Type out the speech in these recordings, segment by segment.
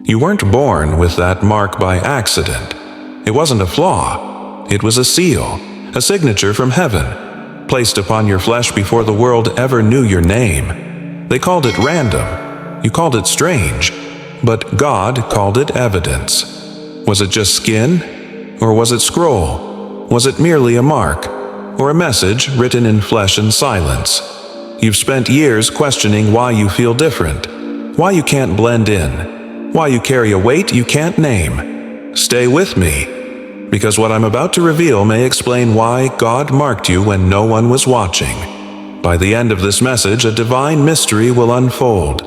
You weren't born with that mark by accident. It wasn't a flaw. It was a seal, a signature from heaven, placed upon your flesh before the world ever knew your name. They called it random. You called it strange. But God called it evidence. Was it just skin? Or was it scroll? Was it merely a mark? Or a message written in flesh and silence? You've spent years questioning why you feel different, why you can't blend in, why you carry a weight you can't name. Stay with me, because what I'm about to reveal may explain why God marked you when no one was watching. By the end of this message, a divine mystery will unfold,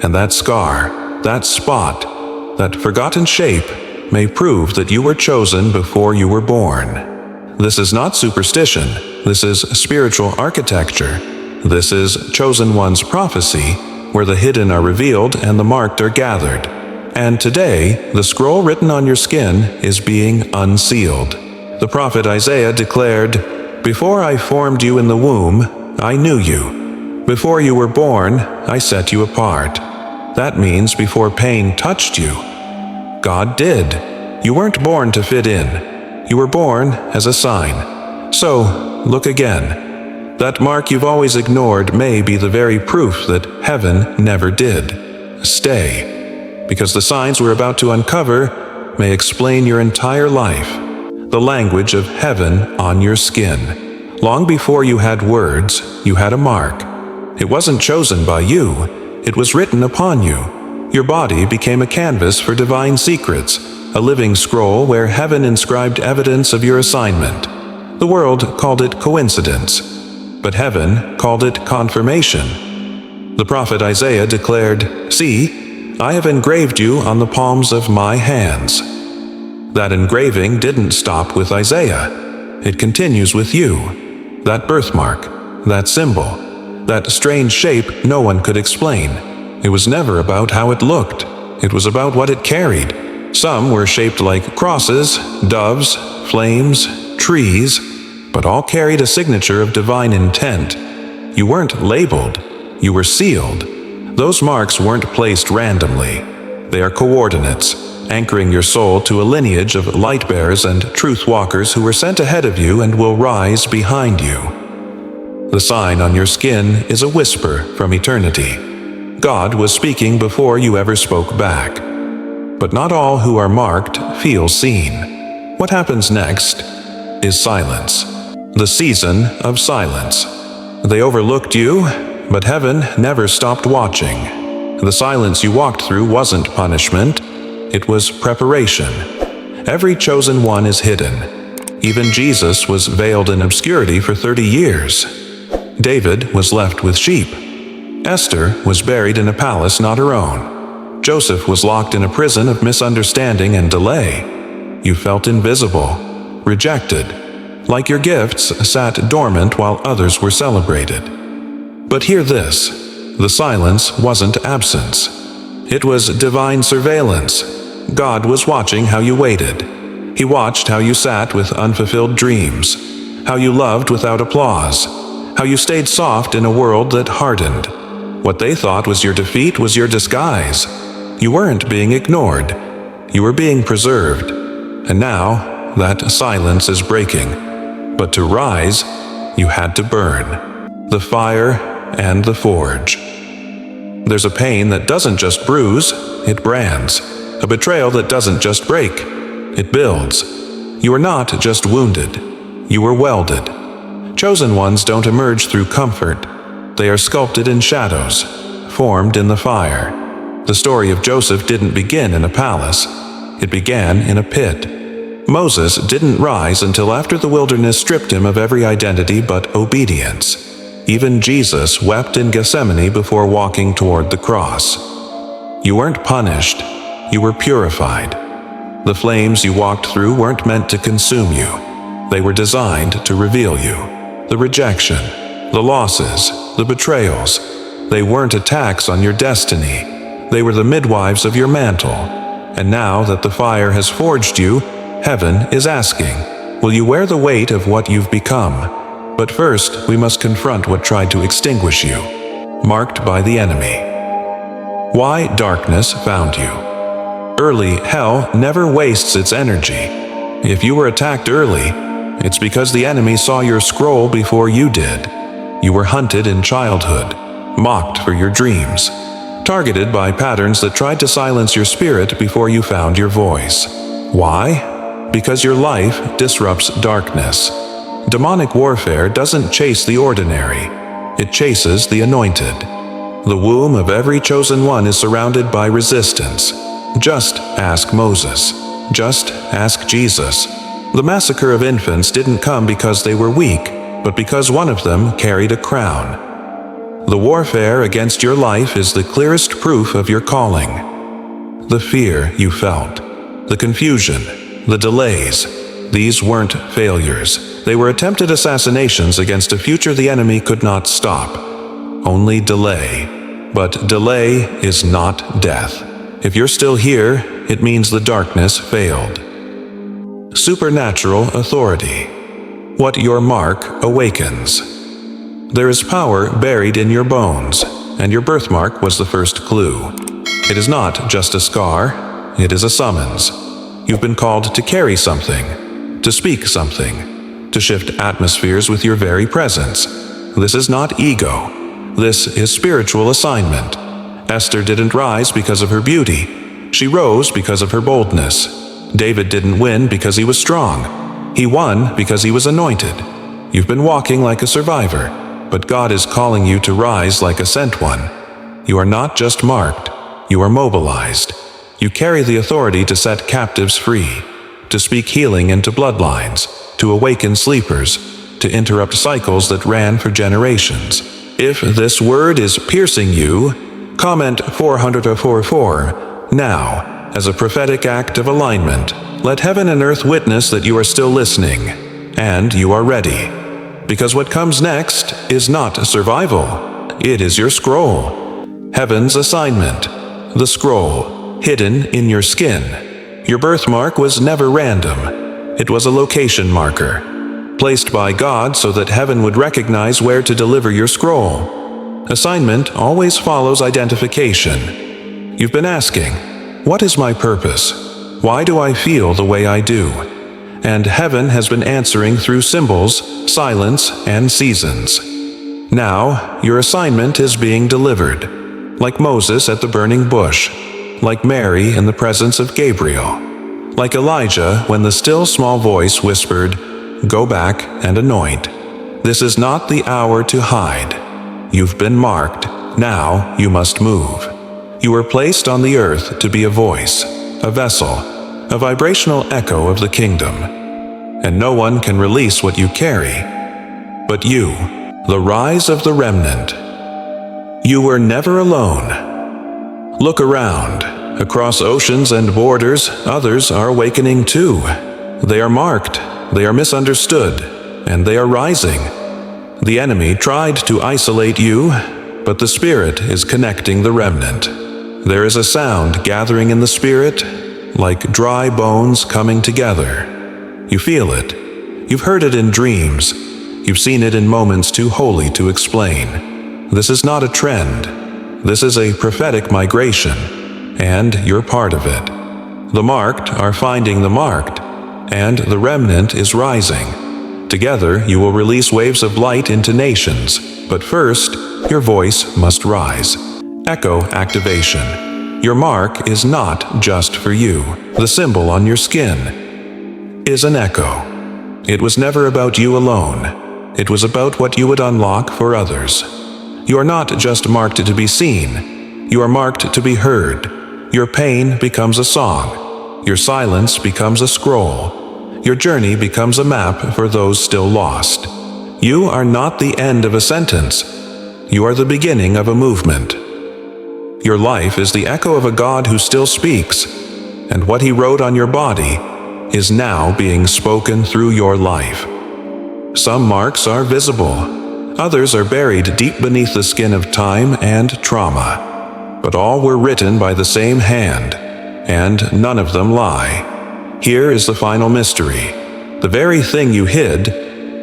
and that scar, that spot, that forgotten shape may prove that you were chosen before you were born. This is not superstition. This is spiritual architecture. This is chosen one's prophecy, where the hidden are revealed and the marked are gathered. And today, the scroll written on your skin is being unsealed. The prophet Isaiah declared, "Before I formed you in the womb, I knew you. Before you were born, I set you apart." That means before pain touched you. God did. You weren't born to fit in. You were born as a sign. So, look again. That mark you've always ignored may be the very proof that heaven never did. Stay, because the signs we're about to uncover may explain your entire life. The language of heaven on your skin. Long before you had words, you had a mark. It wasn't chosen by you. It was written upon you. Your body became a canvas for divine secrets, a living scroll where heaven inscribed evidence of your assignment. The world called it coincidence, but heaven called it confirmation. The prophet Isaiah declared, "See, I have engraved you on the palms of my hands." That engraving didn't stop with Isaiah. It continues with you. That birthmark, that symbol, that strange shape no one could explain. It was never about how it looked. It was about what it carried. Some were shaped like crosses, doves, flames, trees, but all carried a signature of divine intent. You weren't labeled. You were sealed. Those marks weren't placed randomly. They are coordinates, anchoring your soul to a lineage of light-bearers and truth-walkers who were sent ahead of you and will rise behind you. The sign on your skin is a whisper from eternity. God was speaking before you ever spoke back. But not all who are marked feel seen. What happens next is silence. The season of silence. They overlooked you, but heaven never stopped watching. The silence you walked through wasn't punishment. It was preparation. Every chosen one is hidden. Even Jesus was veiled in obscurity for 30 years. David was left with sheep. Esther was buried in a palace not her own. Joseph was locked in a prison of misunderstanding and delay. You felt invisible, rejected, like your gifts sat dormant while others were celebrated. But hear this, the silence wasn't absence. It was divine surveillance. God was watching how you waited. He watched how you sat with unfulfilled dreams, how you loved without applause, how you stayed soft in a world that hardened. What they thought was your defeat was your disguise. You weren't being ignored. You were being preserved. And now, that silence is breaking. But to rise, you had to burn. The fire and the forge. There's a pain that doesn't just bruise, it brands. A betrayal that doesn't just break, it builds. You are not just wounded. You were welded. Chosen ones don't emerge through comfort. They are sculpted in shadows, formed in the fire. The story of Joseph didn't begin in a palace. It began in a pit. Moses didn't rise until after the wilderness stripped him of every identity but obedience. Even Jesus wept in Gethsemane before walking toward the cross. You weren't punished. You were purified. The flames you walked through weren't meant to consume you. They were designed to reveal you. The rejection, the losses, the betrayals, they weren't attacks on your destiny. They were the midwives of your mantle. And now that the fire has forged you, heaven is asking, will you wear the weight of what you've become? But first, we must confront what tried to extinguish you. Marked by the enemy. Why darkness found you. Early hell never wastes its energy. If you were attacked early, it's because the enemy saw your scroll before you did. You were hunted in childhood, mocked for your dreams, targeted by patterns that tried to silence your spirit before you found your voice. Why? Because your life disrupts darkness. Demonic warfare doesn't chase the ordinary. It chases the anointed. The womb of every chosen one is surrounded by resistance. Just ask Moses. Just ask Jesus. The massacre of infants didn't come because they were weak, but because one of them carried a crown. The warfare against your life is the clearest proof of your calling. The fear you felt, the confusion, the delays, these weren't failures. They were attempted assassinations against a future the enemy could not stop. Only delay. But delay is not death. If you're still here, it means the darkness failed. Supernatural authority. What your mark awakens. There is power buried in your bones, and your birthmark was the first clue. It is not just a scar, it is a summons. You've been called to carry something, to speak something, to shift atmospheres with your very presence. This is not ego. This is spiritual assignment. Esther didn't rise because of her beauty. She rose because of her boldness. David didn't win because he was strong. He won because he was anointed. You've been walking like a survivor, but God is calling you to rise like a sent one. You are not just marked, you are mobilized. You carry the authority to set captives free, to speak healing into bloodlines, to awaken sleepers, to interrupt cycles that ran for generations. If this word is piercing you, comment 444 now. As a prophetic act of alignment, let heaven and earth witness that you are still listening, and you are ready. Because what comes next is not survival, it is your scroll. Heaven's assignment, the scroll, hidden in your skin. Your birthmark was never random. It was a location marker, placed by God so that heaven would recognize where to deliver your scroll. Assignment always follows identification. You've been asking, what is my purpose? Why do I feel the way I do? And heaven has been answering through symbols, silence, and seasons. Now, your assignment is being delivered, like Moses at the burning bush, like Mary in the presence of Gabriel, like Elijah when the still small voice whispered, "Go back and anoint." This is not the hour to hide. You've been marked. Now you must move. You were placed on the earth to be a voice, a vessel, a vibrational echo of the kingdom. And no one can release what you carry but you, the rise of the remnant. You were never alone. Look around. Across oceans and borders, others are awakening too. They are marked, they are misunderstood, and they are rising. The enemy tried to isolate you, but the Spirit is connecting the remnant. There is a sound gathering in the Spirit, like dry bones coming together. You feel it. You've heard it in dreams. You've seen it in moments too holy to explain. This is not a trend. This is a prophetic migration, and you're part of it. The marked are finding the marked, and the remnant is rising. Together, you will release waves of light into nations, but first, your voice must rise. Echo activation. Your mark is not just for you. The symbol on your skin is an echo. It was never about you alone. It was about what you would unlock for others. You are not just marked to be seen. You are marked to be heard. Your pain becomes a song. Your silence becomes a scroll. Your journey becomes a map for those still lost. You are not the end of a sentence. You are the beginning of a movement. Your life is the echo of a God who still speaks, and what he wrote on your body is now being spoken through your life. Some marks are visible. Others are buried deep beneath the skin of time and trauma. But all were written by the same hand, and none of them lie. Here is the final mystery. The very thing you hid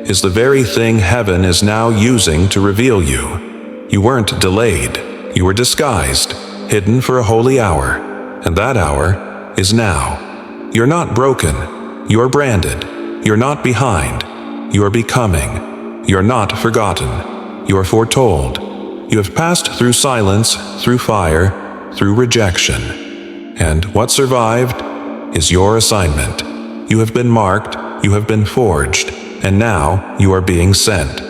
is the very thing heaven is now using to reveal you. You weren't delayed. You were disguised, hidden for a holy hour, and that hour is now. You're not broken. You're branded. You're not behind. You're becoming. You're not forgotten. You're foretold. You have passed through silence, through fire, through rejection. And what survived is your assignment. You have been marked, you have been forged, and now you are being sent.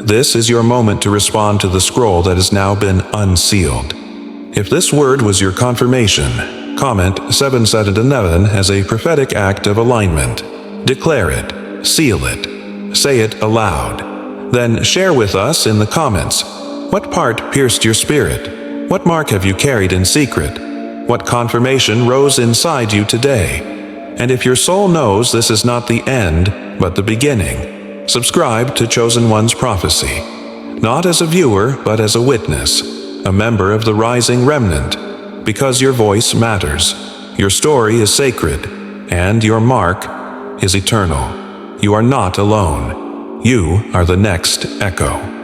This is your moment to respond to the scroll that has now been unsealed. If this word was your confirmation, comment 777 as a prophetic act of alignment. Declare it, seal it, say it aloud. Then share with us in the comments. What part pierced your spirit? What mark have you carried in secret? What confirmation rose inside you today? And if your soul knows this is not the end, but the beginning, subscribe to Chosen One's Prophecy. Not as a viewer, but as a witness, a member of the rising remnant, because your voice matters. Your story is sacred, and your mark is eternal. You are not alone. You are the next echo.